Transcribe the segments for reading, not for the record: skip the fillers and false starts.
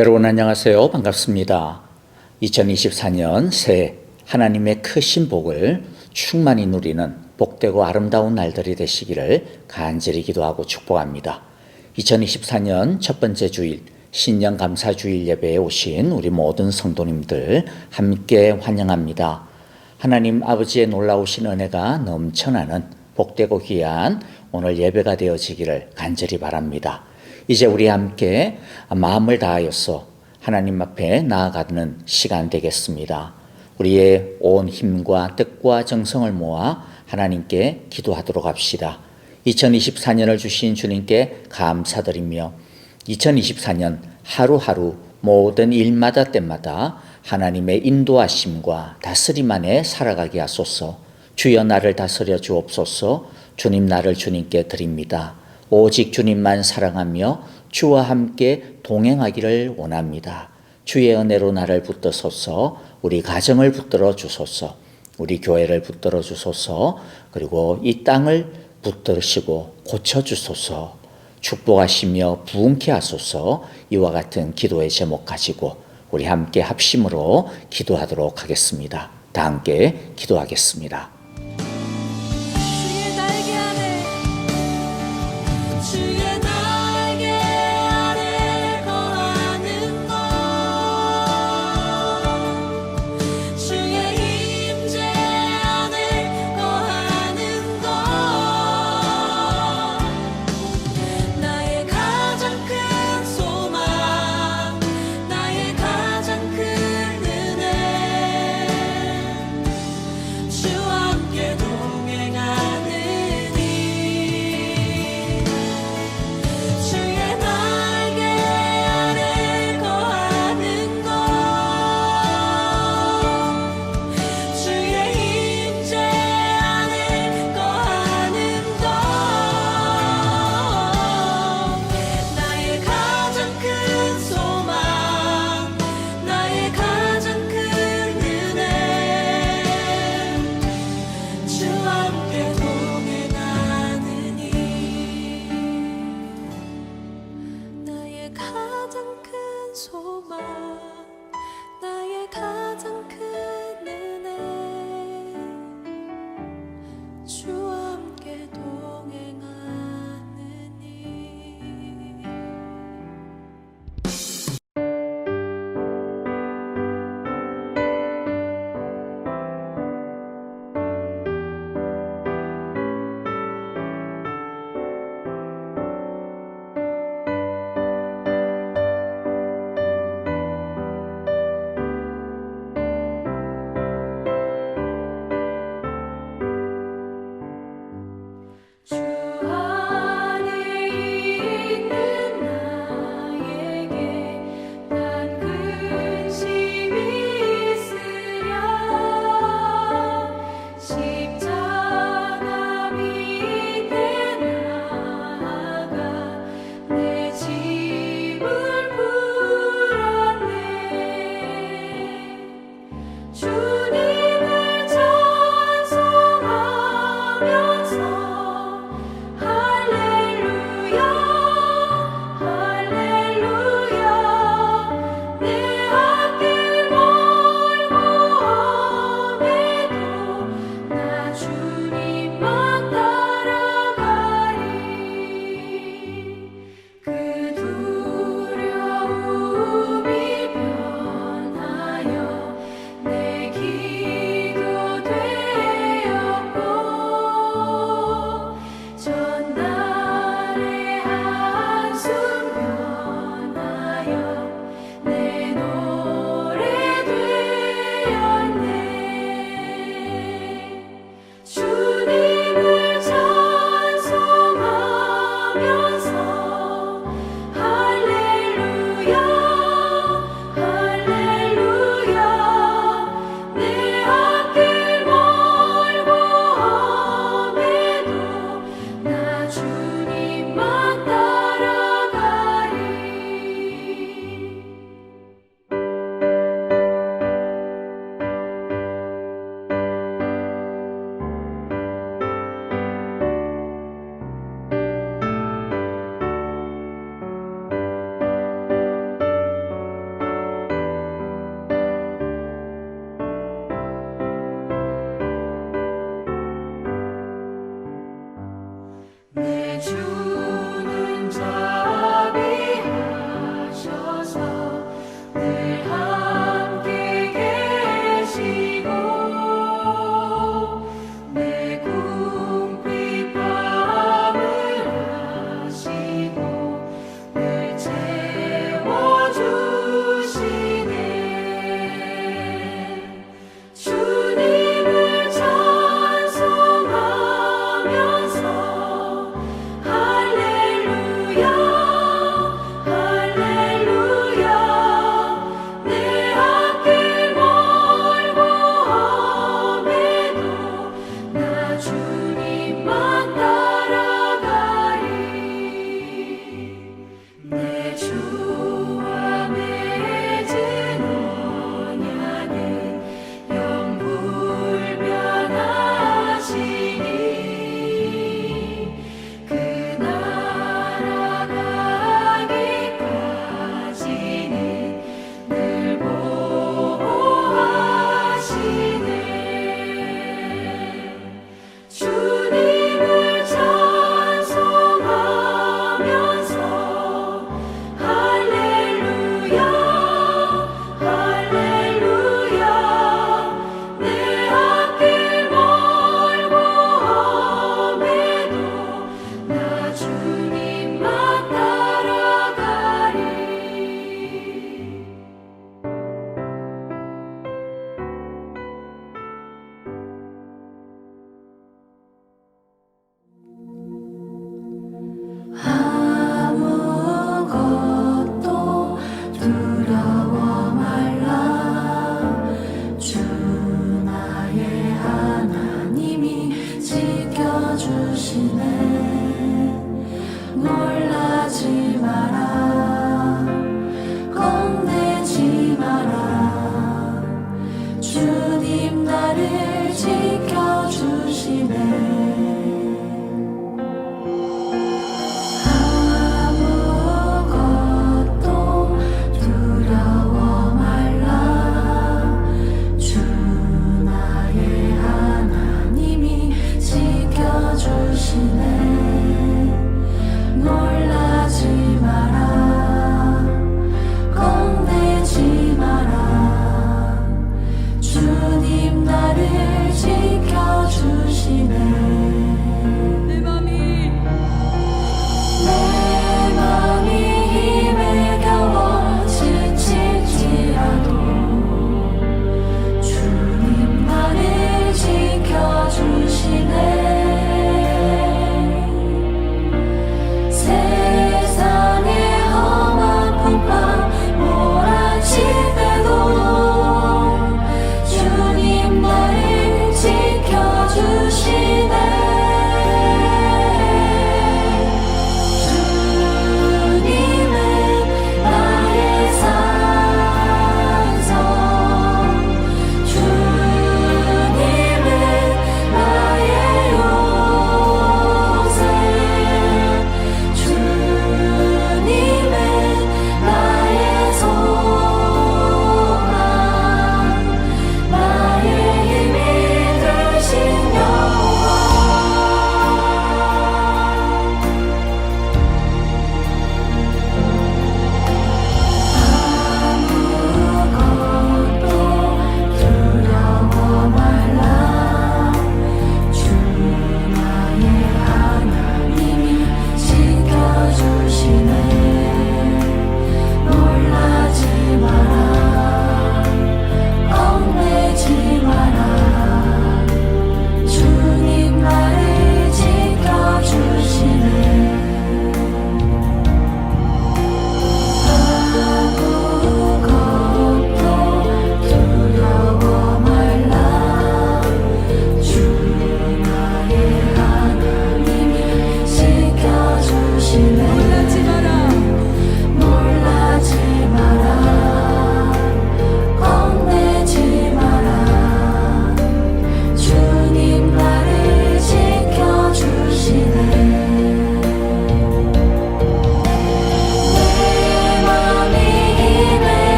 여러분 안녕하세요. 반갑습니다. 2024년 새해 하나님의 크신 복을 충만히 누리는 복되고 아름다운 날들이 되시기를 간절히 기도하고 축복합니다. 2024년 첫 번째 주일 신년 감사주일 예배에 오신 우리 모든 성도님들 함께 환영합니다. 하나님 아버지의 놀라우신 은혜가 넘쳐나는 복되고 귀한 오늘 예배가 되어지기를 간절히 바랍니다. 이제 우리 함께 마음을 다하여서 하나님 앞에 나아가는 시간 되겠습니다. 우리의 온 힘과 뜻과 정성을 모아 하나님께 기도하도록 합시다. 2024년을 주신 주님께 감사드리며 2024년 하루하루 모든 일마다 때마다 하나님의 인도하심과 다스림 안에 살아가게 하소서. 주여 나를 다스려 주옵소서. 주님 나를 주님께 드립니다. 오직 주님만 사랑하며 주와 함께 동행하기를 원합니다. 주의 은혜로 나를 붙드소서. 우리 가정을 붙들어 주소서. 우리 교회를 붙들어 주소서. 그리고 이 땅을 붙드시고 고쳐 주소서. 축복하시며 부흥케 하소서. 이와 같은 기도의 제목 가지고 우리 함께 합심으로 기도하도록 하겠습니다. 다 함께 기도하겠습니다. 주와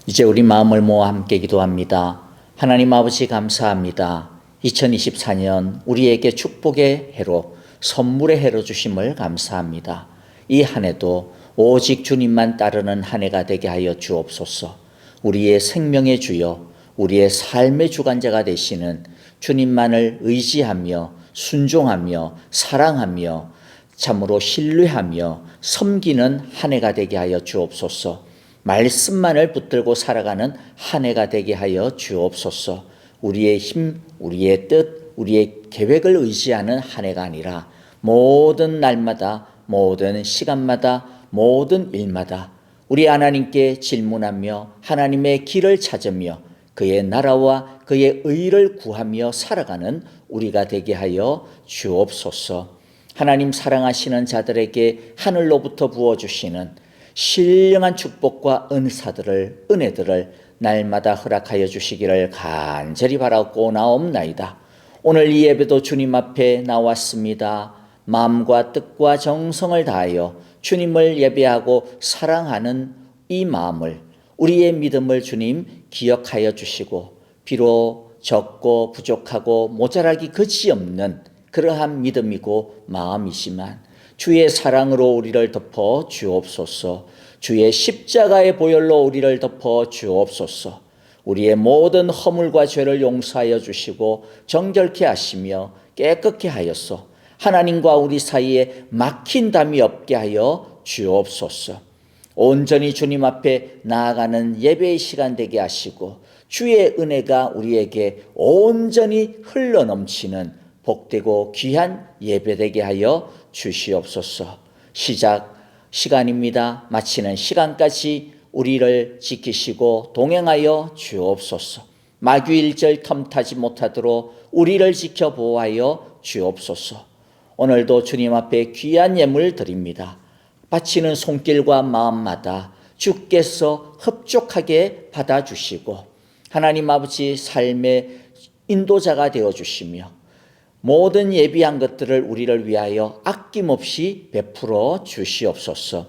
이제 우리 마음을 모아 함께 기도합니다. 하나님 아버지 감사합니다. 2024년 우리에게 축복의 해로 선물의 해로 주심을 감사합니다. 이 한 해도 오직 주님만 따르는 한 해가 되게 하여 주옵소서. 우리의 생명의 주여, 우리의 삶의 주관자가 되시는 주님만을 의지하며 순종하며 사랑하며 참으로 신뢰하며 섬기는 한 해가 되게 하여 주옵소서. 말씀만을 붙들고 살아가는 한 해가 되게 하여 주옵소서. 우리의 힘, 우리의 뜻, 우리의 계획을 의지하는 한 해가 아니라 모든 날마다, 모든 시간마다, 모든 일마다 우리 하나님께 질문하며 하나님의 길을 찾으며 그의 나라와 그의 의를 구하며 살아가는 우리가 되게 하여 주옵소서. 하나님 사랑하시는 자들에게 하늘로부터 부어주시는 신령한 축복과 은혜들을 날마다 허락하여 주시기를 간절히 바라고 나옵나이다. 오늘 이 예배도 주님 앞에 나왔습니다. 마음과 뜻과 정성을 다하여 주님을 예배하고 사랑하는 이 마음을, 우리의 믿음을 주님 기억하여 주시고, 비록 적고 부족하고 모자라기 그지없는 그러한 믿음이고 마음이지만 주의 사랑으로 우리를 덮어 주옵소서. 주의 십자가의 보혈로 우리를 덮어 주옵소서. 우리의 모든 허물과 죄를 용서하여 주시고 정결케 하시며 깨끗게 하여서 하나님과 우리 사이에 막힌 담이 없게 하여 주옵소서. 온전히 주님 앞에 나아가는 예배의 시간 되게 하시고 주의 은혜가 우리에게 온전히 흘러넘치는 복되고 귀한 예배되게 하여 주시옵소서. 시작 시간입니다. 마치는 시간까지 우리를 지키시고 동행하여 주옵소서. 마귀일절 텀타지 못하도록 우리를 지켜 보호하여 주옵소서. 오늘도 주님 앞에 귀한 예물 드립니다. 바치는 손길과 마음마다 주께서 흡족하게 받아주시고 하나님 아버지 삶의 인도자가 되어주시며 모든 예비한 것들을 우리를 위하여 아낌없이 베풀어 주시옵소서.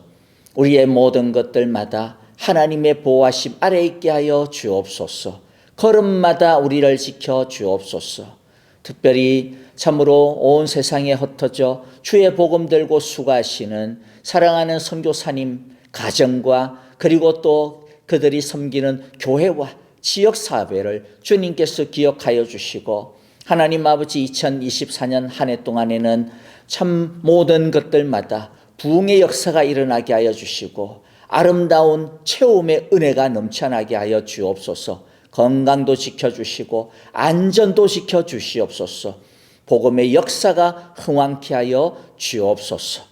우리의 모든 것들마다 하나님의 보호하심 아래 있게 하여 주옵소서. 걸음마다 우리를 지켜 주옵소서. 특별히 참으로 온 세상에 흩어져 주의 복음 들고 수고하시는 사랑하는 선교사님 가정과 그리고 또 그들이 섬기는 교회와 지역사회를 주님께서 기억하여 주시고 하나님 아버지 2024년 한 해 동안에는 참 모든 것들마다 부흥의 역사가 일어나게 하여 주시고 아름다운 체험의 은혜가 넘쳐나게 하여 주옵소서. 건강도 지켜주시고 안전도 지켜주시옵소서. 복음의 역사가 흥왕케 하여 주옵소서.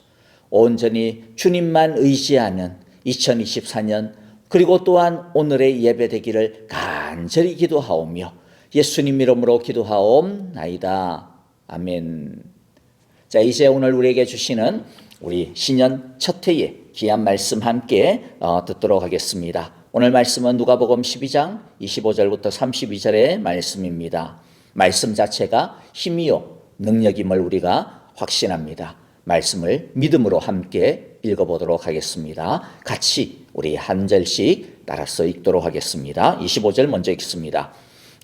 온전히 주님만 의지하는 2024년 그리고 또한 오늘의 예배되기를 간절히 기도하오며 예수님 이름으로 기도하옵나이다. 아멘. 자, 이제 오늘 우리에게 주시는 우리 신년 첫 해의 귀한 말씀 함께 듣도록 하겠습니다. 오늘 말씀은 누가복음 12장 25절부터 32절의 말씀입니다. 말씀 자체가 힘이요 능력임을 우리가 확신합니다. 말씀을 믿음으로 함께 읽어보도록 하겠습니다. 같이 우리 한 절씩 따라서 읽도록 하겠습니다. 25절 먼저 읽습니다.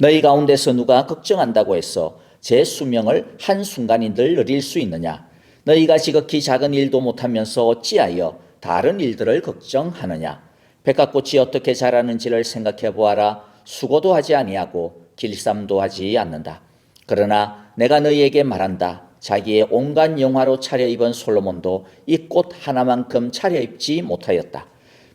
너희 가운데서 누가 걱정한다고 해서 제 수명을 한순간인들 누릴 수 있느냐? 너희가 지극히 작은 일도 못하면서 어찌하여 다른 일들을 걱정하느냐? 백합꽃이 어떻게 자라는지를 생각해 보아라. 수고도 하지 아니하고 길쌈도 하지 않는다. 그러나 내가 너희에게 말한다. 자기의 온갖 영화로 차려입은 솔로몬도 이 꽃 하나만큼 차려입지 못하였다.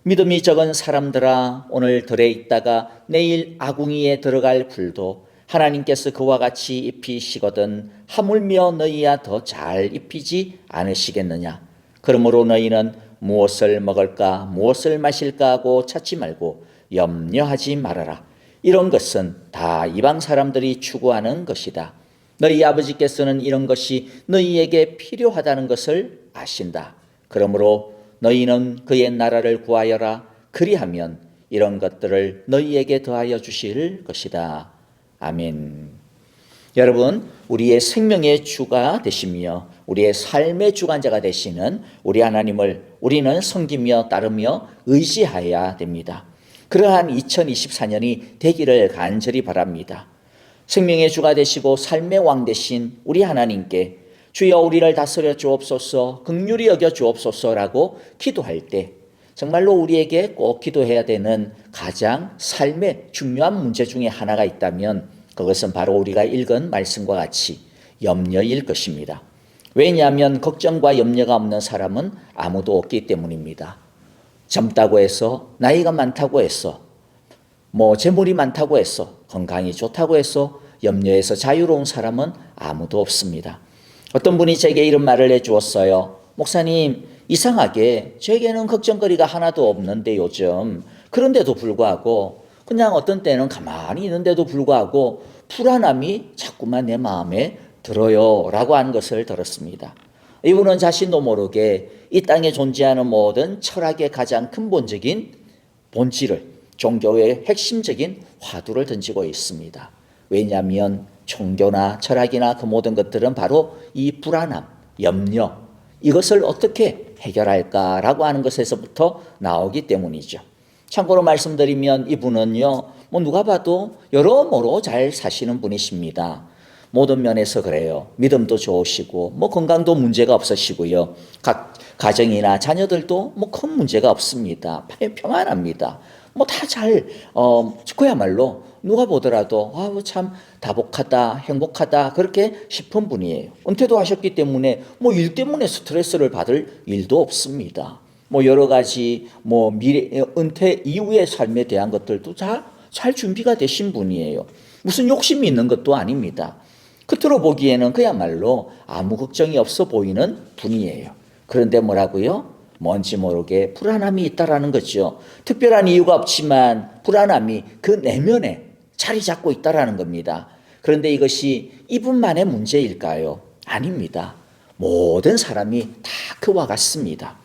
믿음이 적은 사람들아, 오늘 들에 있다가 내일 아궁이에 들어갈 굴도 하나님께서 그와 같이 입히시거든 하물며 너희야 더 잘 입히지 않으시겠느냐? 그러므로 너희는 무엇을 먹을까 무엇을 마실까 하고 찾지 말고 염려하지 말아라. 이런 것은 다 이방 사람들이 추구하는 것이다. 너희 아버지께서는 이런 것이 너희에게 필요하다는 것을 아신다. 그러므로 너희는 그의 나라를 구하여라. 그리하면 이런 것들을 너희에게 더하여 주실 것이다. 아멘. 여러분, 우리의 생명의 주가 되시며 우리의 삶의 주관자가 되시는 우리 하나님을 우리는 섬기며 따르며 의지해야 됩니다. 그러한 2024년이 되기를 간절히 바랍니다. 생명의 주가 되시고 삶의 왕 되신 우리 하나님께 주여 우리를 다스려 주옵소서, 긍휼히 여겨 주옵소서라고 기도할 때 정말로 우리에게 꼭 기도해야 되는 가장 삶의 중요한 문제 중에 하나가 있다면 그것은 바로 우리가 읽은 말씀과 같이 염려일 것입니다. 왜냐하면 걱정과 염려가 없는 사람은 아무도 없기 때문입니다. 젊다고 해서, 나이가 많다고 해서, 재물이 많다고 해서, 건강이 좋다고 해서 염려에서 자유로운 사람은 아무도 없습니다. 어떤 분이 제게 이런 말을 해주었어요. 목사님, 이상하게 제게는 걱정거리가 하나도 없는데 요즘, 그런데도 불구하고 그냥 어떤 때는 가만히 있는데도 불구하고 불안함이 자꾸만 내 마음에 들어요 라고 하는 것을 들었습니다. 이분은 자신도 모르게 이 땅에 존재하는 모든 철학의 가장 근본적인 본질을, 종교의 핵심적인 화두를 던지고 있습니다. 왜냐하면 종교나 철학이나 그 모든 것들은 바로 이 불안함, 염려, 이것을 어떻게 해결할까라고 하는 것에서부터 나오기 때문이죠. 참고로 말씀드리면 이분은요, 누가 봐도 여러모로 잘 사시는 분이십니다. 모든 면에서 그래요. 믿음도 좋으시고, 건강도 문제가 없으시고요. 가정이나 자녀들도 큰 문제가 없습니다. 평안합니다. 그야말로 누가 보더라도 참 다복하다, 행복하다 그렇게 싶은 분이에요. 은퇴도 하셨기 때문에 일 때문에 스트레스를 받을 일도 없습니다. 여러 가지 미래 은퇴 이후의 삶에 대한 것들도 잘 준비가 되신 분이에요. 무슨 욕심이 있는 것도 아닙니다. 겉으로 보기에는 그야말로 아무 걱정이 없어 보이는 분이에요. 그런데 뭐라고요? 뭔지 모르게 불안함이 있다라는 거죠. 특별한 이유가 없지만 불안함이 그 내면에 자리 잡고 있다라는 겁니다. 그런데 이것이 이분만의 문제일까요? 아닙니다. 모든 사람이 다 그와 같습니다.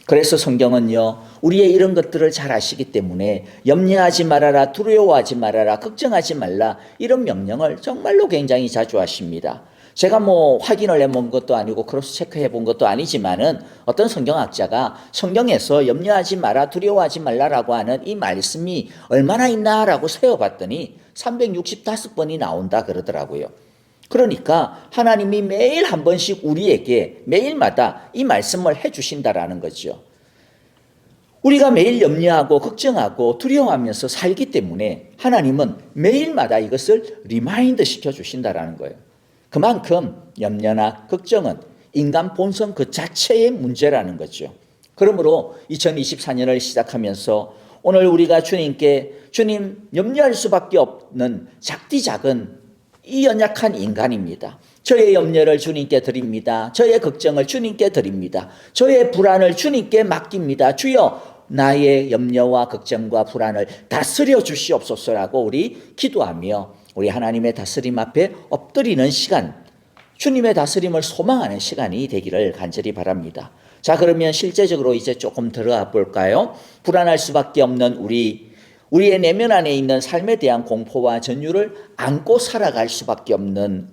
그래서 성경은요, 우리의 이런 것들을 잘 아시기 때문에 염려하지 말아라, 두려워하지 말아라, 걱정하지 말라, 이런 명령을 정말로 굉장히 자주 하십니다. 제가 확인을 해본 것도 아니고 크로스 체크해 본 것도 아니지만은 어떤 성경학자가 성경에서 염려하지 마라, 두려워하지 말라라고 하는 이 말씀이 얼마나 있나라고 세어봤더니 365번이 나온다 그러더라고요. 그러니까 하나님이 매일 한 번씩 우리에게 매일마다 이 말씀을 해주신다라는 거죠. 우리가 매일 염려하고 걱정하고 두려워하면서 살기 때문에 하나님은 매일마다 이것을 리마인드 시켜주신다라는 거예요. 그만큼 염려나 걱정은 인간 본성 그 자체의 문제라는 거죠. 그러므로 2024년을 시작하면서 오늘 우리가 주님 염려할 수밖에 없는 작디 작은 이 연약한 인간입니다. 저의 염려를 주님께 드립니다. 저의 걱정을 주님께 드립니다. 저의 불안을 주님께 맡깁니다. 주여 나의 염려와 걱정과 불안을 다스려 주시옵소서라고 우리 기도하며 우리 하나님의 다스림 앞에 엎드리는 시간, 주님의 다스림을 소망하는 시간이 되기를 간절히 바랍니다. 자, 그러면 실제적으로 이제 조금 들어가 볼까요? 불안할 수밖에 없는 우리의 내면 안에 있는 삶에 대한 공포와 전율을 안고 살아갈 수밖에 없는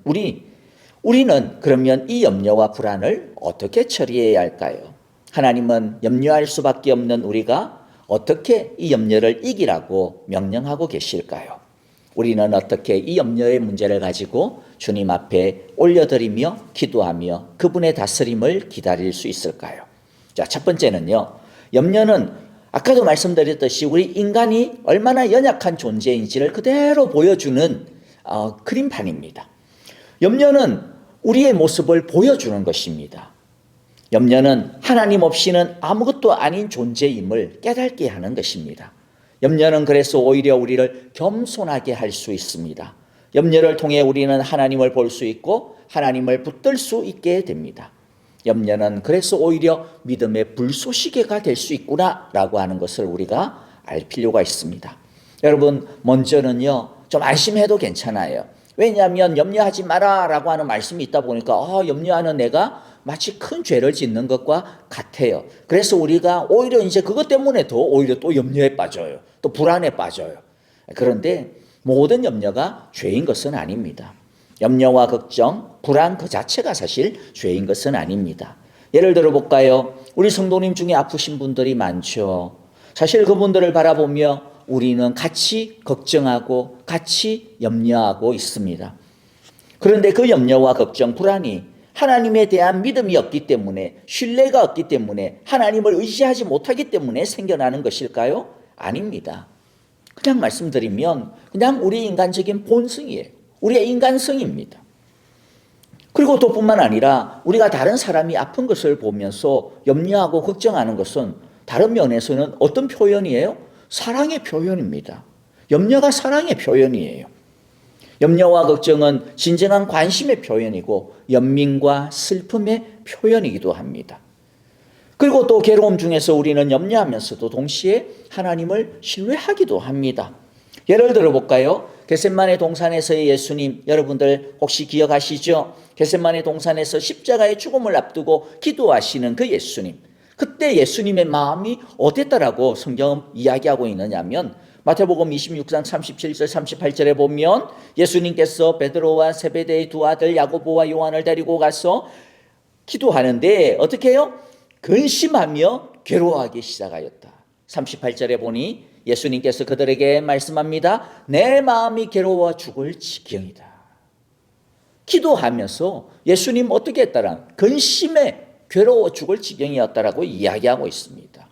우리는 그러면 이 염려와 불안을 어떻게 처리해야 할까요? 하나님은 염려할 수밖에 없는 우리가 어떻게 이 염려를 이기라고 명령하고 계실까요? 우리는 어떻게 이 염려의 문제를 가지고 주님 앞에 올려드리며 기도하며 그분의 다스림을 기다릴 수 있을까요? 자, 첫 번째는요. 염려는 아까도 말씀드렸듯이 우리 인간이 얼마나 연약한 존재인지를 그대로 보여주는 그림판입니다. 염려는 우리의 모습을 보여주는 것입니다. 염려는 하나님 없이는 아무것도 아닌 존재임을 깨닫게 하는 것입니다. 염려는 그래서 오히려 우리를 겸손하게 할 수 있습니다. 염려를 통해 우리는 하나님을 볼 수 있고 하나님을 붙들 수 있게 됩니다. 염려는 그래서 오히려 믿음의 불쏘시개가 될 수 있구나라고 하는 것을 우리가 알 필요가 있습니다. 여러분, 먼저는요, 좀 안심해도 괜찮아요. 왜냐하면 염려하지 마라라고 하는 말씀이 있다 보니까 염려하는 내가 마치 큰 죄를 짓는 것과 같아요. 그래서 우리가 오히려 이제 그것 때문에 오히려 또 염려에 빠져요. 또 불안에 빠져요. 그런데 모든 염려가 죄인 것은 아닙니다. 염려와 걱정, 불안 그 자체가 사실 죄인 것은 아닙니다. 예를 들어 볼까요? 우리 성도님 중에 아프신 분들이 많죠. 사실 그분들을 바라보며 우리는 같이 걱정하고 같이 염려하고 있습니다. 그런데 그 염려와 걱정, 불안이 하나님에 대한 믿음이 없기 때문에, 신뢰가 없기 때문에, 하나님을 의지하지 못하기 때문에 생겨나는 것일까요? 아닙니다. 그냥 말씀드리면 그냥 우리 인간적인 본성이에요. 우리의 인간성입니다. 그리고 또 뿐만 아니라 우리가 다른 사람이 아픈 것을 보면서 염려하고 걱정하는 것은 다른 면에서는 어떤 표현이에요? 사랑의 표현입니다. 염려가 사랑의 표현이에요. 염려와 걱정은 진정한 관심의 표현이고 연민과 슬픔의 표현이기도 합니다. 그리고 또 괴로움 중에서 우리는 염려하면서도 동시에 하나님을 신뢰하기도 합니다. 예를 들어 볼까요? 겟세마네 동산에서의 예수님, 여러분들 혹시 기억하시죠? 겟세마네 동산에서 십자가의 죽음을 앞두고 기도하시는 그 예수님. 그때 예수님의 마음이 어땠다라고 성경은 이야기하고 있느냐면 마태복음 26장 37절 38절에 보면 예수님께서 베드로와 세베대의 두 아들 야고보와 요한을 데리고 가서 기도하는데 어떻게 해요? 근심하며 괴로워하기 시작하였다. 38절에 보니 예수님께서 그들에게 말씀합니다. 내 마음이 괴로워 죽을 지경이다. 기도하면서 예수님 어떻게 했다라? 근심에 괴로워 죽을 지경이었다라고 이야기하고 있습니다.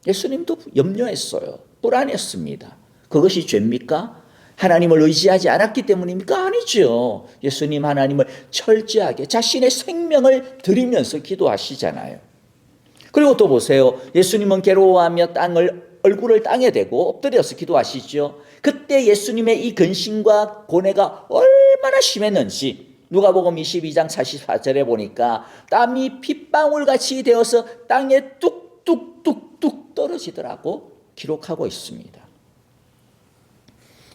예수님도 염려했어요. 불안했습니다. 그것이 죄입니까? 하나님을 의지하지 않았기 때문입니까? 아니죠. 예수님 하나님을 철저하게 자신의 생명을 드리면서 기도하시잖아요. 그리고 또 보세요. 예수님은 괴로워하며 얼굴을 땅에 대고 엎드려서 기도하시죠. 그때 예수님의 이 근심과 고뇌가 얼마나 심했는지 누가복음 22장 44절에 보니까 땀이 핏방울같이 되어서 땅에 뚝뚝뚝뚝 떨어지더라고 기록하고 있습니다.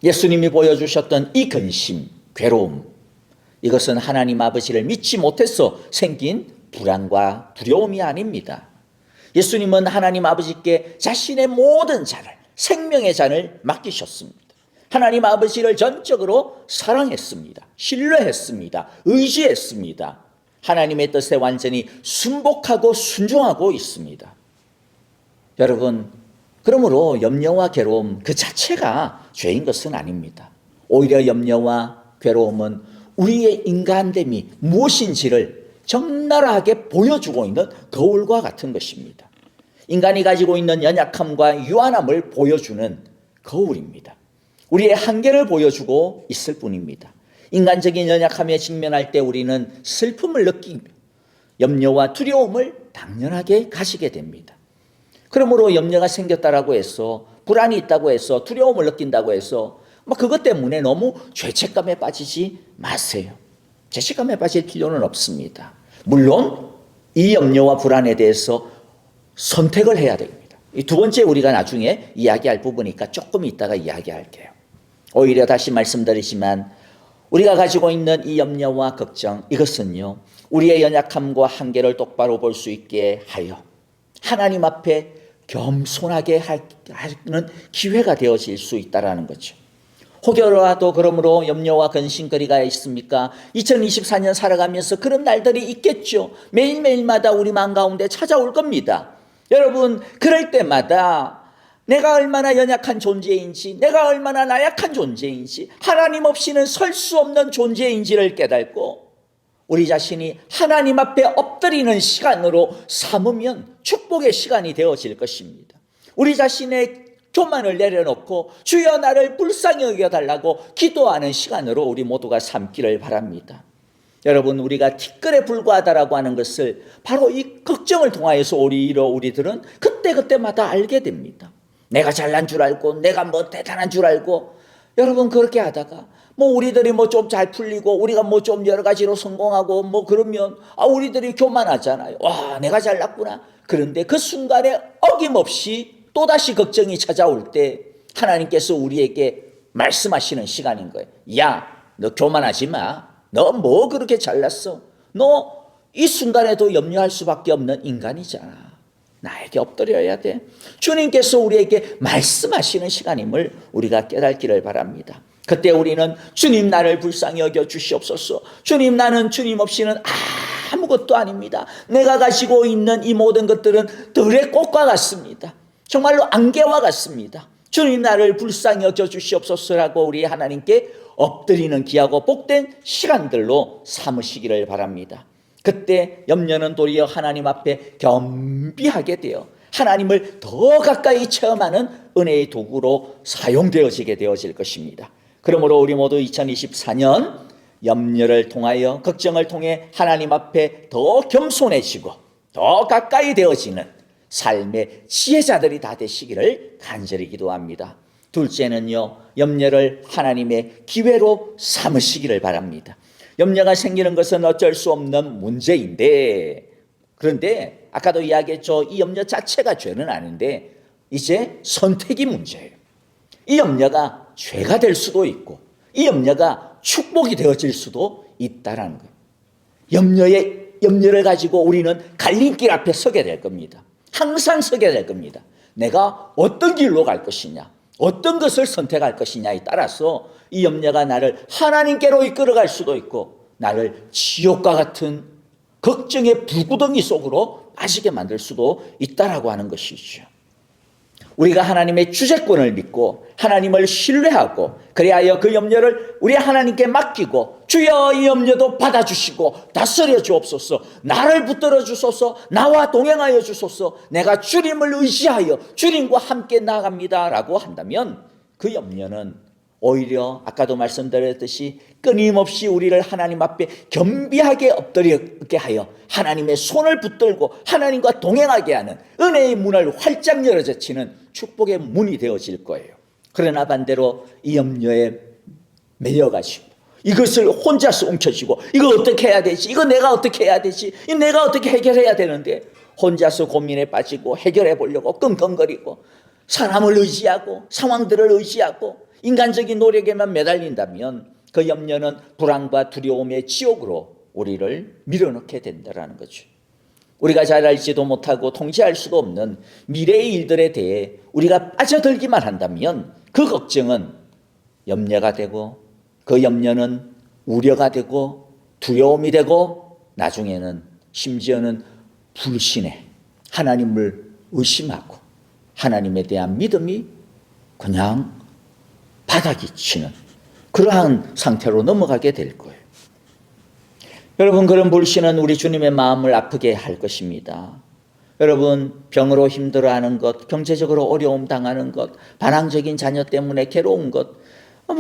예수님이 보여주셨던 이 근심, 괴로움, 이것은 하나님 아버지를 믿지 못해서 생긴 불안과 두려움이 아닙니다. 예수님은 하나님 아버지께 자신의 모든 잔을, 생명의 잔을 맡기셨습니다. 하나님 아버지를 전적으로 사랑했습니다. 신뢰했습니다. 의지했습니다. 하나님의 뜻에 완전히 순복하고 순종하고 있습니다. 여러분, 그러므로 염려와 괴로움 그 자체가 죄인 것은 아닙니다. 오히려 염려와 괴로움은 우리의 인간됨이 무엇인지를 적나라하게 보여주고 있는 거울과 같은 것입니다. 인간이 가지고 있는 연약함과 유한함을 보여주는 거울입니다. 우리의 한계를 보여주고 있을 뿐입니다. 인간적인 연약함에 직면할 때 우리는 슬픔을 느끼며 염려와 두려움을 당연하게 가지게 됩니다. 그러므로 염려가 생겼다라고 해서, 불안이 있다고 해서, 두려움을 느낀다고 해서 그것 때문에 너무 죄책감에 빠지지 마세요. 죄책감에 빠질 필요는 없습니다. 물론 이 염려와 불안에 대해서 선택을 해야 됩니다. 이 두 번째 우리가 나중에 이야기할 부분이니까 조금 이따가 이야기할게요. 오히려 다시 말씀드리지만 우리가 가지고 있는 이 염려와 걱정, 이것은요 우리의 연약함과 한계를 똑바로 볼 수 있게 하여 하나님 앞에 겸손하게 하는 기회가 되어질 수 있다는 거죠. 혹여라도 그러므로 염려와 근심거리가 있습니까? 2024년 살아가면서 그런 날들이 있겠죠. 매일매일마다 우리 마음 가운데 찾아올 겁니다. 여러분, 그럴 때마다 내가 얼마나 연약한 존재인지, 내가 얼마나 나약한 존재인지, 하나님 없이는 설 수 없는 존재인지를 깨닫고 우리 자신이 하나님 앞에 엎드리는 시간으로 삼으면 축복의 시간이 되어질 것입니다. 우리 자신의 교만을 내려놓고 주여 나를 불쌍히 여겨달라고 기도하는 시간으로 우리 모두가 삼기를 바랍니다. 여러분, 우리가 티끌에 불과하다라고 하는 것을 바로 이 걱정을 통하여서 우리들은 그때그때마다 알게 됩니다. 내가 잘난 줄 알고, 내가 대단한 줄 알고, 여러분 그렇게 하다가 우리들이 좀 잘 풀리고 우리가 좀 여러 가지로 성공하고 그러면 우리들이 교만하잖아요. 와, 내가 잘났구나. 그런데 그 순간에 어김없이 또다시 걱정이 찾아올 때 하나님께서 우리에게 말씀하시는 시간인 거예요. 야, 너 교만하지 마. 너 그렇게 잘났어. 너 이 순간에도 염려할 수밖에 없는 인간이잖아. 나에게 엎드려야 돼. 주님께서 우리에게 말씀하시는 시간임을 우리가 깨닫기를 바랍니다. 그때 우리는 주님 나를 불쌍히 여겨 주시옵소서. 주님, 나는 주님 없이는 아무것도 아닙니다. 내가 가지고 있는 이 모든 것들은 들의 꽃과 같습니다. 정말로 안개와 같습니다. 주님 나를 불쌍히 여겨 주시옵소서라고 우리 하나님께 엎드리는 귀하고 복된 시간들로 삼으시기를 바랍니다. 그때 염려는 도리어 하나님 앞에 겸비하게 되어 하나님을 더 가까이 체험하는 은혜의 도구로 사용되어지게 되어질 것입니다. 그러므로 우리 모두 2024년 염려를 통하여, 걱정을 통해 하나님 앞에 더 겸손해지고 더 가까이 되어지는 삶의 지혜자들이 다 되시기를 간절히 기도합니다. 둘째는요, 염려를 하나님의 기회로 삼으시기를 바랍니다. 염려가 생기는 것은 어쩔 수 없는 문제인데, 그런데 아까도 이야기했죠. 이 염려 자체가 죄는 아닌데 이제 선택이 문제예요. 이 염려가 죄가 될 수도 있고 이 염려가 축복이 되어질 수도 있다라는 거예요. 염려를 가지고 우리는 갈림길 앞에 서게 될 겁니다. 항상 서게 될 겁니다. 내가 어떤 길로 갈 것이냐, 어떤 것을 선택할 것이냐에 따라서 이 염려가 나를 하나님께로 이끌어갈 수도 있고 나를 지옥과 같은 걱정의 불구덩이 속으로 빠지게 만들 수도 있다라고 하는 것이죠. 우리가 하나님의 주재권을 믿고 하나님을 신뢰하고 그리하여 그 염려를 우리 하나님께 맡기고 주여 이 염려도 받아주시고 다스려 주옵소서, 나를 붙들어 주소서, 나와 동행하여 주소서, 내가 주님을 의지하여 주님과 함께 나아갑니다 라고 한다면 그 염려는 오히려 아까도 말씀드렸듯이 끊임없이 우리를 하나님 앞에 겸비하게 엎드리게 하여 하나님의 손을 붙들고 하나님과 동행하게 하는 은혜의 문을 활짝 열어젖히는 축복의 문이 되어질 거예요. 그러나 반대로 이 염려에 매여가지고 이것을 혼자서 움켜쥐고 이거 어떻게 해야 되지? 이거 내가 어떻게 해야 되지? 이거 내가 어떻게 해결해야 되는데 혼자서 고민에 빠지고 해결해 보려고 끙끙거리고 사람을 의지하고 상황들을 의지하고 인간적인 노력에만 매달린다면 그 염려는 불안과 두려움의 지옥으로 우리를 밀어넣게 된다는 거죠. 우리가 잘 알지도 못하고 통제할 수도 없는 미래의 일들에 대해 우리가 빠져들기만 한다면 그 걱정은 염려가 되고 그 염려는 우려가 되고 두려움이 되고 나중에는 심지어는 불신에 하나님을 의심하고 하나님에 대한 믿음이 그냥 바닥이 치는 그러한 상태로 넘어가게 될 거예요. 여러분, 그런 불신은 우리 주님의 마음을 아프게 할 것입니다. 여러분, 병으로 힘들어하는 것, 경제적으로 어려움 당하는 것, 반항적인 자녀 때문에 괴로운 것,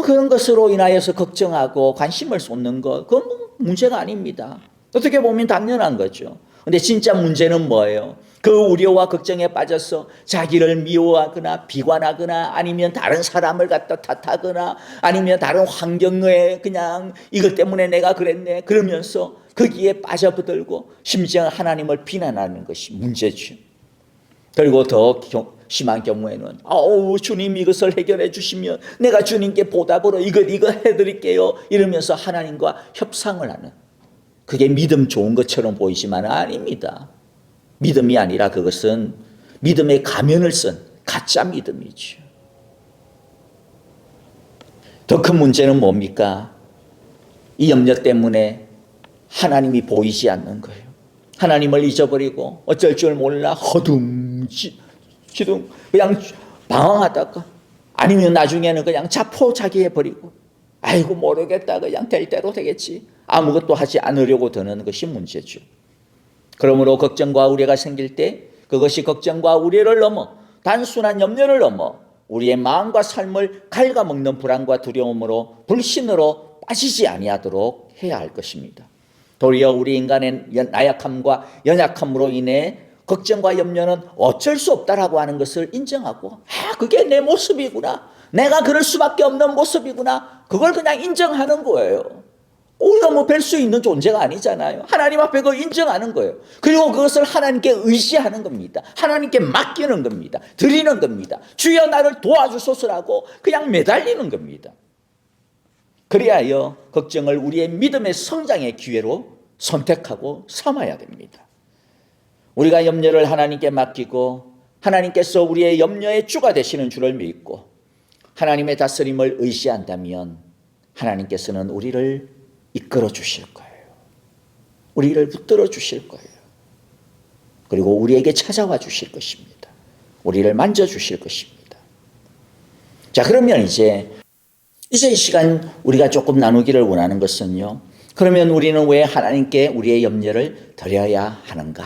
그런 것으로 인하여서 걱정하고 관심을 쏟는 것, 그건 문제가 아닙니다. 어떻게 보면 당연한 거죠. 근데 진짜 문제는 뭐예요? 그 우려와 걱정에 빠져서 자기를 미워하거나 비관하거나 아니면 다른 사람을 갖다 탓하거나 아니면 다른 환경에 그냥 이것 때문에 내가 그랬네 그러면서 거기에 빠져들고 심지어 하나님을 비난하는 것이 문제죠. 그리고 더 심한 경우에는 주님 이것을 해결해 주시면 내가 주님께 보답으로 이거 해드릴게요 이러면서 하나님과 협상을 하는, 그게 믿음 좋은 것처럼 보이지만 아닙니다. 믿음이 아니라 그것은 믿음의 가면을 쓴 가짜 믿음이죠. 더 큰 문제는 뭡니까? 이 염려 때문에 하나님이 보이지 않는 거예요. 하나님을 잊어버리고 어쩔 줄 몰라 허둥지둥 그냥 방황하다가 아니면 나중에는 그냥 자포자기해버리고 아이고 모르겠다 그냥 될 대로 되겠지 아무것도 하지 않으려고 드는 것이 문제죠. 그러므로 걱정과 우려가 생길 때 그것이 걱정과 우려를 넘어 단순한 염려를 넘어 우리의 마음과 삶을 갉아먹는 불안과 두려움으로 불신으로 빠지지 아니하도록 해야 할 것입니다. 도리어 우리 인간의 나약함과 연약함으로 인해 걱정과 염려는 어쩔 수 없다라고 하는 것을 인정하고 그게 내 모습이구나, 내가 그럴 수밖에 없는 모습이구나, 그걸 그냥 인정하는 거예요. 우리가 뵐 수 있는 존재가 아니잖아요. 하나님 앞에 그걸 인정하는 거예요. 그리고 그것을 하나님께 의지하는 겁니다. 하나님께 맡기는 겁니다. 드리는 겁니다. 주여 나를 도와주소서라고 그냥 매달리는 겁니다. 그리하여 걱정을 우리의 믿음의 성장의 기회로 선택하고 삼아야 됩니다. 우리가 염려를 하나님께 맡기고 하나님께서 우리의 염려의 주가 되시는 줄을 믿고 하나님의 다스림을 의지한다면 하나님께서는 우리를 이끌어 주실 거예요. 우리를 붙들어 주실 거예요. 그리고 우리에게 찾아와 주실 것입니다. 우리를 만져 주실 것입니다. 자, 그러면 이제 이 시간 우리가 조금 나누기를 원하는 것은요. 그러면 우리는 왜 하나님께 우리의 염려를 드려야 하는가?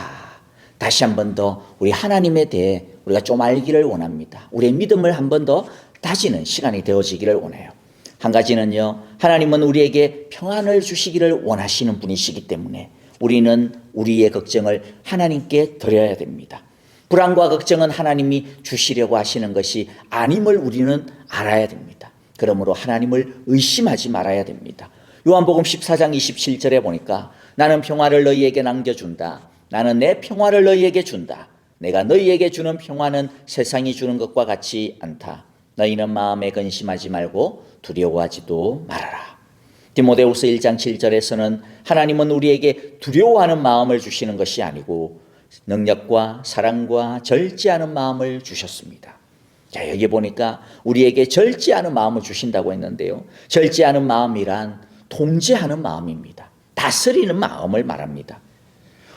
다시 한 번 더 우리 하나님에 대해 우리가 좀 알기를 원합니다. 우리의 믿음을 한 번 더 다지는 시간이 되어지기를 원해요. 한 가지는요. 하나님은 우리에게 평안을 주시기를 원하시는 분이시기 때문에 우리는 우리의 걱정을 하나님께 드려야 됩니다. 불안과 걱정은 하나님이 주시려고 하시는 것이 아님을 우리는 알아야 됩니다. 그러므로 하나님을 의심하지 말아야 됩니다. 요한복음 14장 27절에 보니까 나는 평화를 너희에게 남겨준다. 나는 내 평화를 너희에게 준다. 내가 너희에게 주는 평화는 세상이 주는 것과 같지 않다. 너희는 마음에 근심하지 말고 두려워하지도 말아라. 디모데후서 1장 7절에서는 하나님은 우리에게 두려워하는 마음을 주시는 것이 아니고 능력과 사랑과 절제하는 마음을 주셨습니다. 자, 여기 보니까 우리에게 절제하는 마음을 주신다고 했는데요. 절제하는 마음이란 통제하는 마음입니다. 다스리는 마음을 말합니다.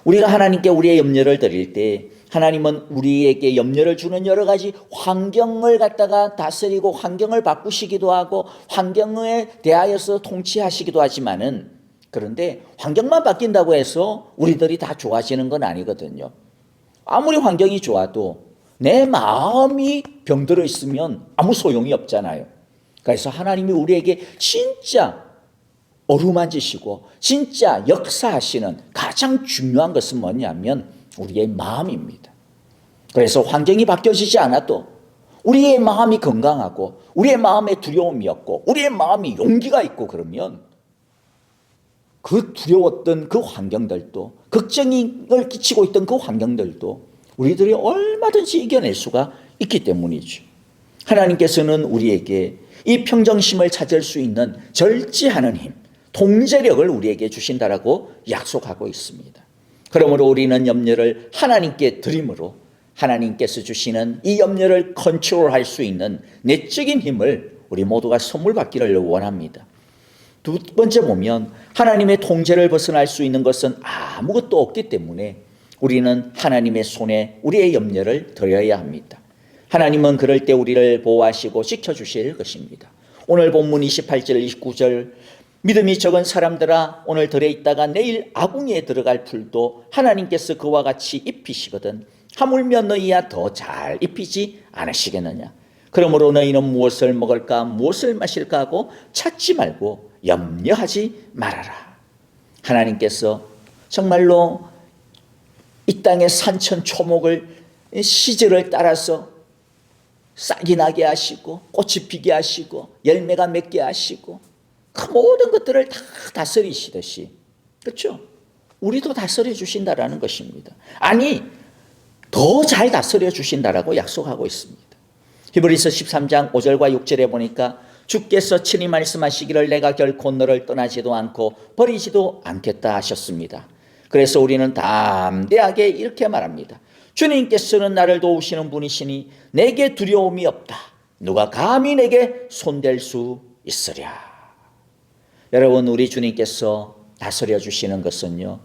우리가 하나님께 우리의 염려를 드릴 때 하나님은 우리에게 염려를 주는 여러 가지 환경을 갖다가 다스리고 환경을 바꾸시기도 하고 환경에 대하여서 통치하시기도 하지만은 그런데 환경만 바뀐다고 해서 우리들이 다 좋아지는 건 아니거든요. 아무리 환경이 좋아도 내 마음이 병들어 있으면 아무 소용이 없잖아요. 그래서 하나님이 우리에게 진짜 어루만지시고 진짜 역사하시는 가장 중요한 것은 뭐냐면 우리의 마음입니다. 그래서 환경이 바뀌어지지 않아도 우리의 마음이 건강하고 우리의 마음에 두려움이 없고 우리의 마음이 용기가 있고 그러면 그 두려웠던 그 환경들도 걱정을 끼치고 있던 그 환경들도 우리들이 얼마든지 이겨낼 수가 있기 때문이죠. 하나님께서는 우리에게 이 평정심을 찾을 수 있는 절제하는 힘, 통제력을 우리에게 주신다라고 약속하고 있습니다. 그러므로 우리는 염려를 하나님께 드림으로 하나님께서 주시는 이 염려를 컨트롤할 수 있는 내적인 힘을 우리 모두가 선물 받기를 원합니다. 두 번째 보면 하나님의 통제를 벗어날 수 있는 것은 아무것도 없기 때문에 우리는 하나님의 손에 우리의 염려를 드려야 합니다. 하나님은 그럴 때 우리를 보호하시고 지켜주실 것입니다. 오늘 본문 28절 29절 믿음이 적은 사람들아 오늘 들에 있다가 내일 아궁이에 들어갈 풀도 하나님께서 그와 같이 입히시거든 하물며 너희야 더 잘 입히지 않으시겠느냐. 그러므로 너희는 무엇을 먹을까 무엇을 마실까 하고 찾지 말고 염려하지 말아라. 하나님께서 정말로 이 땅의 산천초목을 시절을 따라서 싹이 나게 하시고 꽃이 피게 하시고 열매가 맺게 하시고 그 모든 것들을 다 다스리시듯이 그렇죠? 우리도 다스려 주신다라는 것입니다. 아니 더 잘 다스려 주신다라고 약속하고 있습니다. 히브리서 13장 5절과 6절에 보니까 주께서 친히 말씀하시기를 내가 결코 너를 떠나지도 않고 버리지도 않겠다 하셨습니다. 그래서 우리는 담대하게 이렇게 말합니다. 주님께서는 나를 도우시는 분이시니 내게 두려움이 없다. 누가 감히 내게 손댈 수 있으랴. 여러분 우리 주님께서 다스려 주시는 것은요.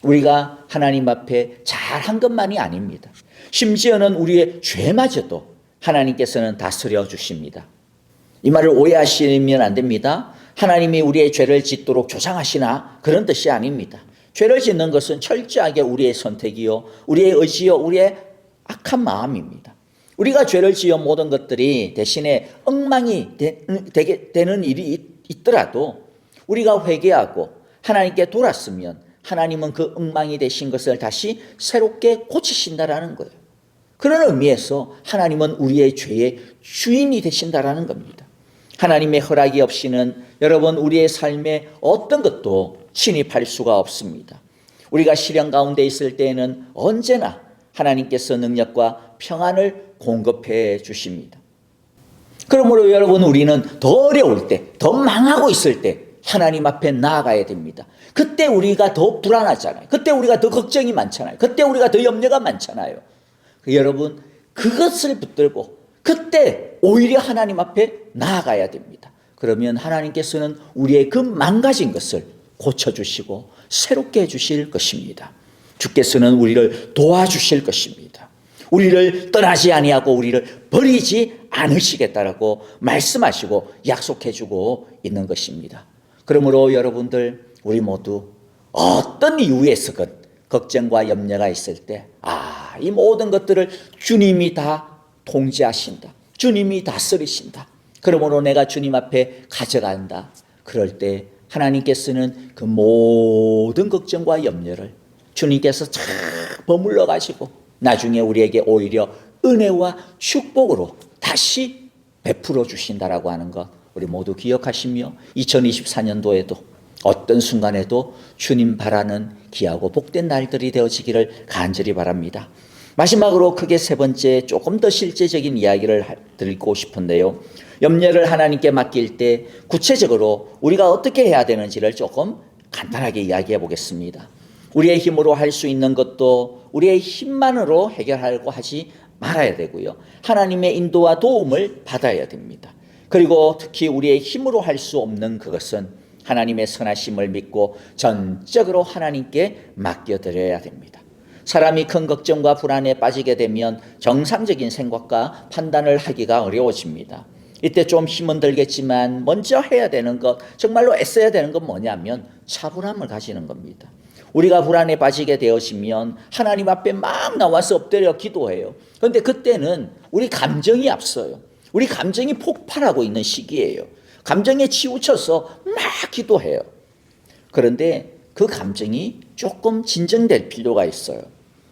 우리가 하나님 앞에 잘한 것만이 아닙니다. 심지어는 우리의 죄마저도 하나님께서는 다스려 주십니다. 이 말을 오해하시면 안 됩니다. 하나님이 우리의 죄를 짓도록 조장하시나 그런 뜻이 아닙니다. 죄를 짓는 것은 철저하게 우리의 선택이요 우리의 의지요 우리의 악한 마음입니다. 우리가 죄를 지어 모든 것들이 대신에 엉망이 되는 일이 있더라도 우리가 회개하고 하나님께 돌았으면 하나님은 그 엉망이 되신 것을 다시 새롭게 고치신다라는 거예요. 그런 의미에서 하나님은 우리의 죄의 주인이 되신다라는 겁니다. 하나님의 허락이 없이는 여러분 우리의 삶에 어떤 것도 침입할 수가 없습니다. 우리가 시련 가운데 있을 때에는 언제나 하나님께서 능력과 평안을 공급해 주십니다. 그러므로 여러분 우리는 더 어려울 때, 더 망하고 있을 때 하나님 앞에 나아가야 됩니다. 그때 우리가 더 불안하잖아요. 그때 우리가 더 걱정이 많잖아요. 그때 우리가 더 염려가 많잖아요. 여러분 그것을 붙들고 그때 오히려 하나님 앞에 나아가야 됩니다. 그러면 하나님께서는 우리의 그 망가진 것을 고쳐주시고 새롭게 해주실 것입니다. 주께서는 우리를 도와주실 것입니다. 우리를 떠나지 아니하고 우리를 버리지 않으시겠다라고 말씀하시고 약속해주고 있는 것입니다. 그러므로 여러분들, 우리 모두 어떤 이유에서건 걱정과 염려가 있을 때, 이 모든 것들을 주님이 다 통제하신다. 주님이 다스리신다. 그러므로 내가 주님 앞에 가져간다. 그럴 때 하나님께서는 그 모든 걱정과 염려를 주님께서 잘 버물러 가지고 나중에 우리에게 오히려 은혜와 축복으로 다시 베풀어 주신다라고 하는 것, 우리 모두 기억하시며 2024년도에도 어떤 순간에도 주님 바라는 귀하고 복된 날들이 되어지기를 간절히 바랍니다. 마지막으로 크게 세 번째, 조금 더 실제적인 이야기를 드리고 싶은데요. 염려를 하나님께 맡길 때 구체적으로 우리가 어떻게 해야 되는지를 조금 간단하게 이야기해 보겠습니다. 우리의 힘으로 할 수 있는 것도 우리의 힘만으로 해결하려고 하지 말아야 되고요. 하나님의 인도와 도움을 받아야 됩니다. 그리고 특히 우리의 힘으로 할 수 없는 그것은 하나님의 선하심을 믿고 전적으로 하나님께 맡겨드려야 됩니다. 사람이 큰 걱정과 불안에 빠지게 되면 정상적인 생각과 판단을 하기가 어려워집니다. 이때 좀 힘은 들겠지만 먼저 해야 되는 것, 정말로 애써야 되는 건 뭐냐면 차분함을 가지는 겁니다. 우리가 불안에 빠지게 되어지면 하나님 앞에 막 나와서 엎드려 기도해요. 그런데 그때는 우리 감정이 앞서요. 우리 감정이 폭발하고 있는 시기예요. 감정에 치우쳐서 막 기도해요. 그런데 그 감정이 조금 진정될 필요가 있어요.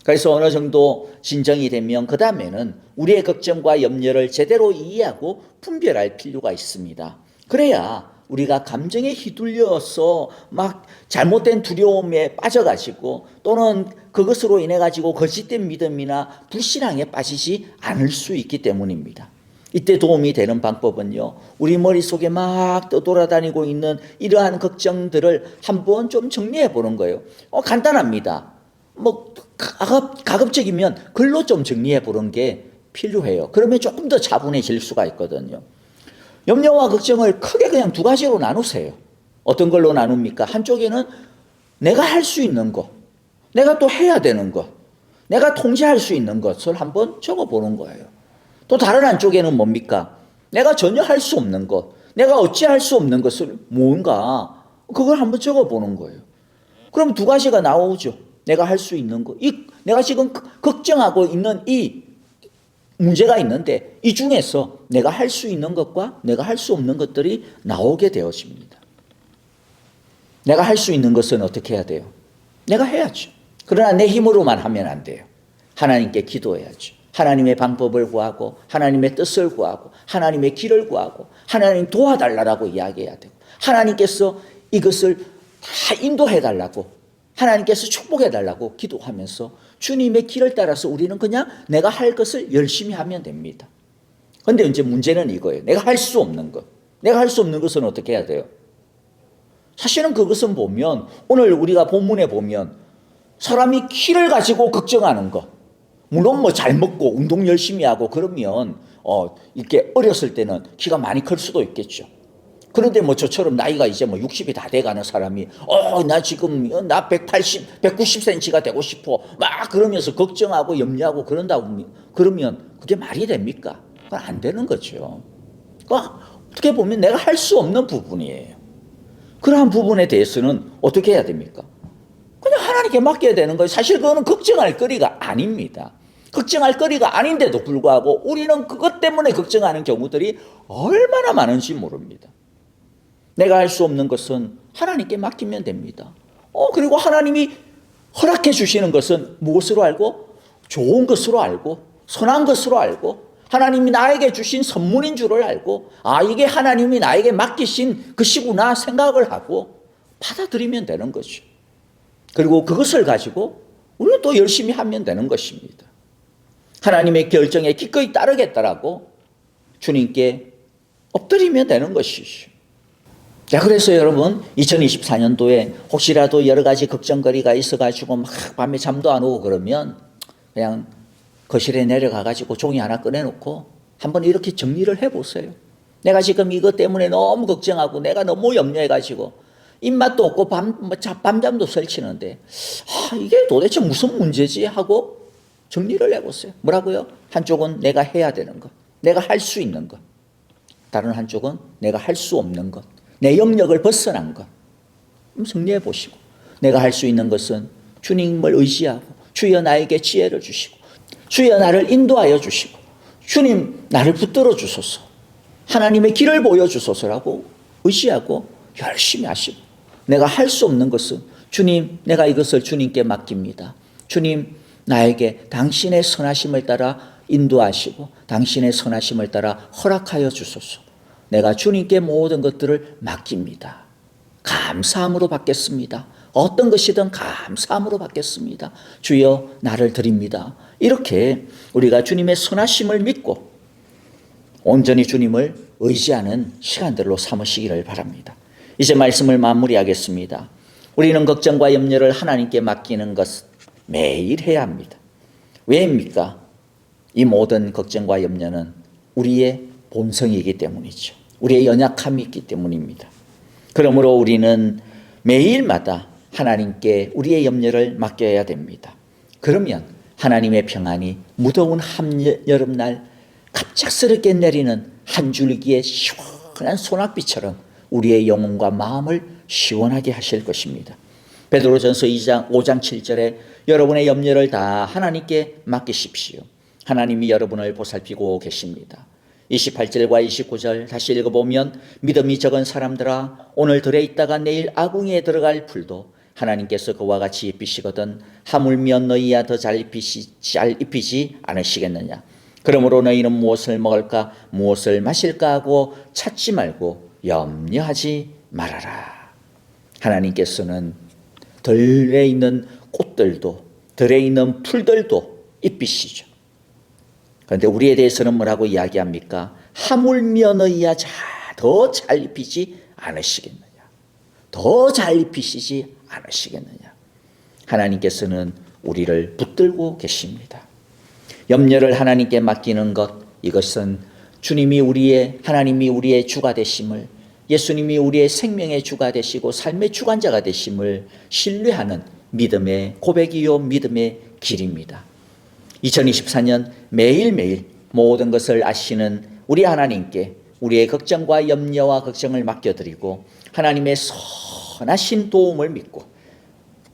그래서 어느 정도 진정이 되면 그 다음에는 우리의 걱정과 염려를 제대로 이해하고 분별할 필요가 있습니다. 그래야 우리가 감정에 휘둘려서 막 잘못된 두려움에 빠져가지고 또는 그것으로 인해 가지고 거짓된 믿음이나 불신앙에 빠지지 않을 수 있기 때문입니다. 이때 도움이 되는 방법은요, 우리 머릿속에 막 떠돌아다니고 있는 이러한 걱정들을 한번 좀 정리해 보는 거예요. 간단합니다. 가급적이면 글로 좀 정리해 보는 게 필요해요. 그러면 조금 더 차분해질 수가 있거든요. 염려와 걱정을 크게 그냥 두 가지로 나누세요. 어떤 걸로 나눕니까? 한쪽에는 내가 할 수 있는 것, 내가 또 해야 되는 것, 내가 통제할 수 있는 것을 한번 적어보는 거예요. 또 다른 한쪽에는 뭡니까? 내가 전혀 할 수 없는 것, 내가 어찌할 수 없는 것을 뭔가 그걸 한번 적어보는 거예요. 그럼 두 가지가 나오죠. 내가 할 수 있는 것, 내가 지금 걱정하고 있는 이 문제가 있는데 이 중에서 내가 할 수 있는 것과 내가 할 수 없는 것들이 나오게 되어집니다. 내가 할 수 있는 것은 어떻게 해야 돼요? 내가 해야죠. 그러나 내 힘으로만 하면 안 돼요. 하나님께 기도해야죠. 하나님의 방법을 구하고 하나님의 뜻을 구하고 하나님의 길을 구하고 하나님 도와달라고 이야기해야 되고 하나님께서 이것을 다 인도해달라고 하나님께서 축복해달라고 기도하면서 주님의 길을 따라서 우리는 그냥 내가 할 것을 열심히 하면 됩니다. 그런데 이제 문제는 이거예요. 내가 할 수 없는 것. 내가 할 수 없는 것은 어떻게 해야 돼요? 사실은 그것은 보면 오늘 우리가 본문에 보면 사람이 키를 가지고 걱정하는 것. 물론 잘 먹고 운동 열심히 하고 그러면 이렇게 어렸을 때는 키가 많이 클 수도 있겠죠. 그런데 저처럼 나이가 이제 60이 다 돼가는 사람이 나 지금 나 180, 190cm가 되고 싶어 막 그러면서 걱정하고 염려하고 그런다고 그러면 그게 말이 됩니까? 그건 안 되는 거죠. 그러니까 어떻게 보면 내가 할 수 없는 부분이에요. 그러한 부분에 대해서는 어떻게 해야 됩니까? 그냥 하나님께 맡겨야 되는 거예요. 사실 그거는 걱정할 거리가 아닙니다. 걱정할 거리가 아닌데도 불구하고 우리는 그것 때문에 걱정하는 경우들이 얼마나 많은지 모릅니다. 내가 할 수 없는 것은 하나님께 맡기면 됩니다. 그리고 하나님이 허락해 주시는 것은 무엇으로 알고? 좋은 것으로 알고 선한 것으로 알고 하나님이 나에게 주신 선물인 줄을 알고 이게 하나님이 나에게 맡기신 것이구나 생각을 하고 받아들이면 되는 거죠. 그리고 그것을 가지고 우리는 또 열심히 하면 되는 것입니다. 하나님의 결정에 기꺼이 따르겠다라고 주님께 엎드리면 되는 것이죠. 자, 그래서 여러분 2024년도에 혹시라도 여러 가지 걱정거리가 있어가지고 막 밤에 잠도 안 오고 그러면 그냥 거실에 내려가가지고 종이 하나 꺼내놓고 한번 이렇게 정리를 해보세요. 내가 지금 이것 때문에 너무 걱정하고 내가 너무 염려해가지고 입맛도 없고 밤잠도 설치는데 이게 도대체 무슨 문제지 하고 정리를 해보세요. 뭐라고요? 한쪽은 내가 해야 되는 것, 내가 할 수 있는 것, 다른 한쪽은 내가 할 수 없는 것, 내 영역을 벗어난 것. 정리해 보시고, 내가 할 수 있는 것은 주님을 의지하고 주여 나에게 지혜를 주시고 주여 나를 인도하여 주시고 주님 나를 붙들어 주소서, 하나님의 길을 보여주소서라고 의지하고 열심히 하시고, 내가 할 수 없는 것은 주님 내가 이것을 주님께 맡깁니다. 주님 나에게 당신의 선하심을 따라 인도하시고 당신의 선하심을 따라 허락하여 주소서. 내가 주님께 모든 것들을 맡깁니다. 감사함으로 받겠습니다. 어떤 것이든 감사함으로 받겠습니다. 주여 나를 드립니다. 이렇게 우리가 주님의 선하심을 믿고 온전히 주님을 의지하는 시간들로 삼으시기를 바랍니다. 이제 말씀을 마무리하겠습니다. 우리는 걱정과 염려를 하나님께 맡기는 것 매일 해야 합니다. 왜입니까? 이 모든 걱정과 염려는 우리의 본성이기 때문이죠. 우리의 연약함이 있기 때문입니다. 그러므로 우리는 매일마다 하나님께 우리의 염려를 맡겨야 됩니다. 그러면 하나님의 평안이 무더운 한여름날 갑작스럽게 내리는 한 줄기의 시원한 소낙비처럼 우리의 영혼과 마음을 시원하게 하실 것입니다. 베드로전서 5장 7절에 여러분의 염려를 다 하나님께 맡기십시오. 하나님이 여러분을 보살피고 계십니다. 28절과 29절 다시 읽어보면, 믿음이 적은 사람들아 오늘 들에 있다가 내일 아궁이에 들어갈 풀도 하나님께서 그와 같이 입히시거든 하물며 너희야 더 잘 입히지 않으시겠느냐. 그러므로 너희는 무엇을 먹을까 무엇을 마실까 하고 찾지 말고 염려하지 말아라. 하나님께서는 들에 있는 꽃들도 들에 있는 풀들도 입히시죠. 그런데 우리에 대해서는 뭐라고 이야기합니까? 하물며 너희야 더 잘 입히지 않으시겠느냐. 더 잘 입히시지 않으시겠느냐. 하나님께서는 우리를 붙들고 계십니다. 염려를 하나님께 맡기는 것, 이것은 하나님이 우리의 주가 되심을, 예수님이 우리의 생명의 주가 되시고 삶의 주관자가 되심을 신뢰하는 믿음의 고백이요 믿음의 길입니다. 2024년 매일매일 모든 것을 아시는 우리 하나님께 우리의 걱정과 염려와 걱정을 맡겨드리고 하나님의 선하신 도움을 믿고,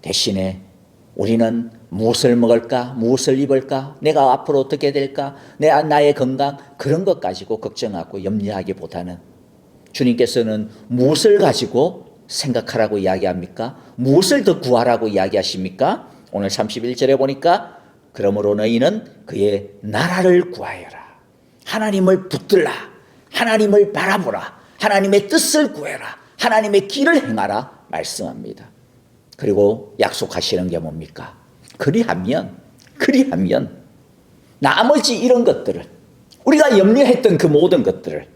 대신에 우리는 무엇을 먹을까 무엇을 입을까 내가 앞으로 어떻게 될까 나의 건강, 그런 것 가지고 걱정하고 염려하기보다는 주님께서는 무엇을 가지고 생각하라고 이야기합니까? 무엇을 더 구하라고 이야기하십니까? 오늘 31절에 보니까 그러므로 너희는 그의 나라를 구하여라. 하나님을 붙들라. 하나님을 바라보라. 하나님의 뜻을 구해라. 하나님의 길을 행하라 말씀합니다. 그리고 약속하시는 게 뭡니까? 그리하면 나머지 이런 것들을, 우리가 염려했던 그 모든 것들을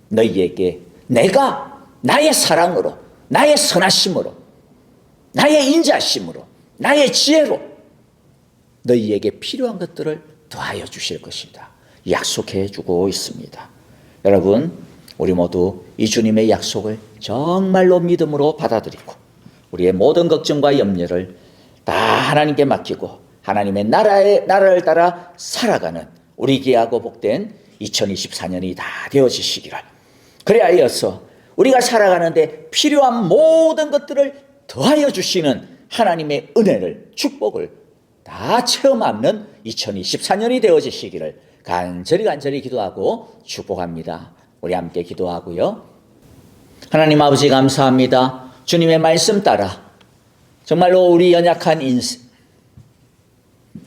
너희에게 내가 나의 사랑으로, 나의 선하심으로, 나의 인자심으로, 나의 지혜로 너희에게 필요한 것들을 더하여 주실 것이다. 약속해 주고 있습니다. 여러분, 우리 모두 이 주님의 약속을 정말로 믿음으로 받아들이고 우리의 모든 걱정과 염려를 다 하나님께 맡기고 하나님의 나라를 따라 살아가는 우리 귀하고 복된 2024년이 다 되어지시기를, 그래야여서 우리가 살아가는데 필요한 모든 것들을 더하여 주시는 하나님의 은혜를, 축복을 다 체험하는 2024년이 되어지시기를 간절히 기도하고 축복합니다. 우리 함께 기도하고요. 하나님 아버지 감사합니다. 주님의 말씀 따라 정말로 우리 연약한 인생,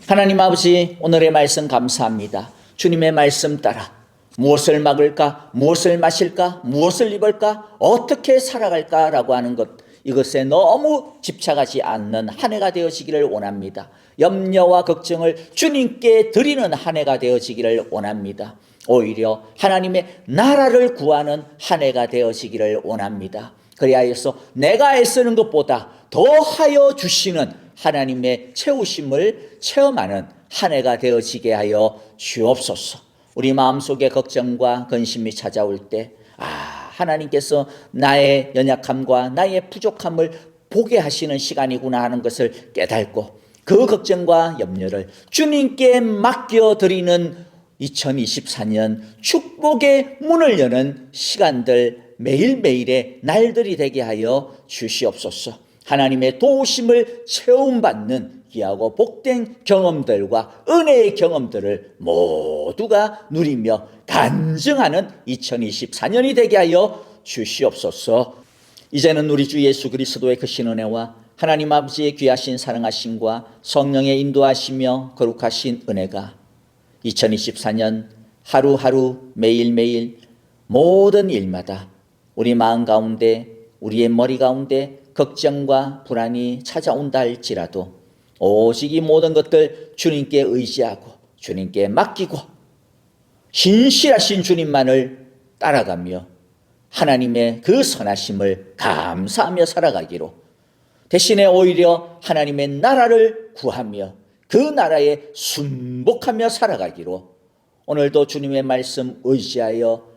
하나님 아버지 오늘의 말씀 감사합니다. 주님의 말씀 따라 무엇을 먹을까, 무엇을 마실까, 무엇을 입을까, 어떻게 살아갈까라고 하는 것, 이것에 너무 집착하지 않는 한 해가 되어지기를 원합니다. 염려와 걱정을 주님께 드리는 한 해가 되어지기를 원합니다. 오히려 하나님의 나라를 구하는 한 해가 되어지기를 원합니다. 그리하여서 내가 애쓰는 것보다 더하여 주시는 하나님의 채우심을 체험하는 한 해가 되어지게 하여 주옵소서. 우리 마음속에 걱정과 근심이 찾아올 때 하나님께서 나의 연약함과 나의 부족함을 보게 하시는 시간이구나 하는 것을 깨닫고 그 걱정과 염려를 주님께 맡겨드리는 2024년 축복의 문을 여는 시간들, 매일매일의 날들이 되게 하여 주시옵소서. 하나님의 도우심을 체험받는 귀하고 복된 경험들과 은혜의 경험들을 모두가 누리며 간증하는 2024년이 되게 하여 주시옵소서. 이제는 우리 주 예수 그리스도의 크신 은혜와 하나님 아버지의 귀하신 사랑하심과 성령의 인도하시며 거룩하신 은혜가 2024년 하루하루 매일매일 모든 일마다 우리 마음 가운데, 우리의 머리 가운데 걱정과 불안이 찾아온다 할지라도 오직 이 모든 것들 주님께 의지하고 주님께 맡기고 신실하신 주님만을 따라가며 하나님의 그 선하심을 감사하며 살아가기로, 대신에 오히려 하나님의 나라를 구하며 그 나라에 순복하며 살아가기로 오늘도 주님의 말씀 의지하여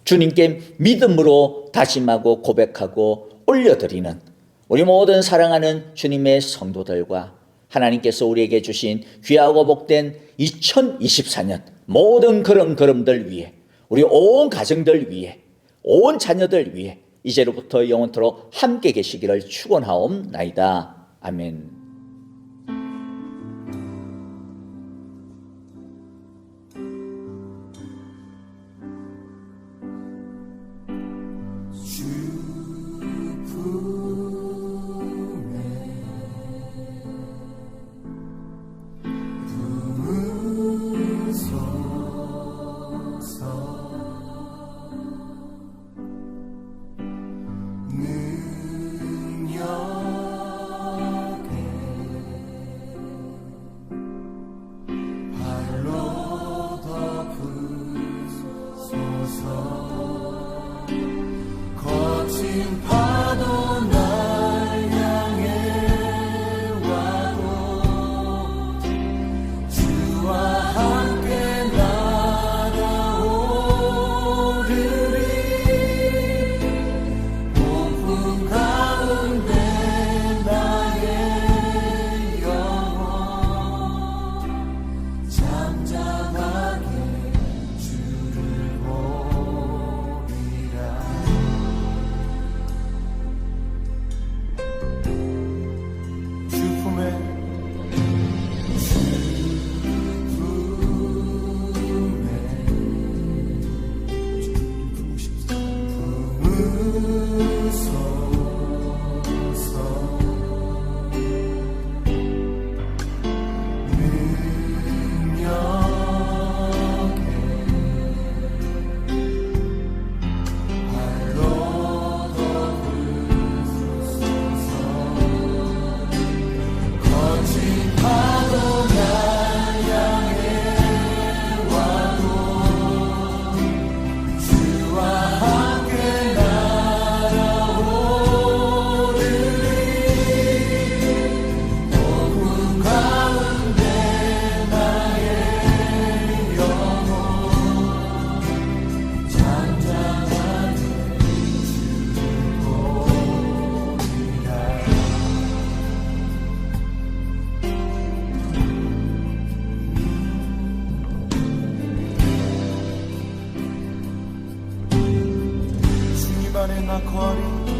주님께 믿음으로 다짐하고 고백하고 올려드리는 우리 모든 사랑하는 주님의 성도들과 하나님께서 우리에게 주신 귀하고 복된 2024년 모든 걸음들 위해, 우리 온 가정들 위해, 온 자녀들 위해 이제로부터 영원토록 함께 계시기를 축원하옵나이다. 아멘. 안에 나 거리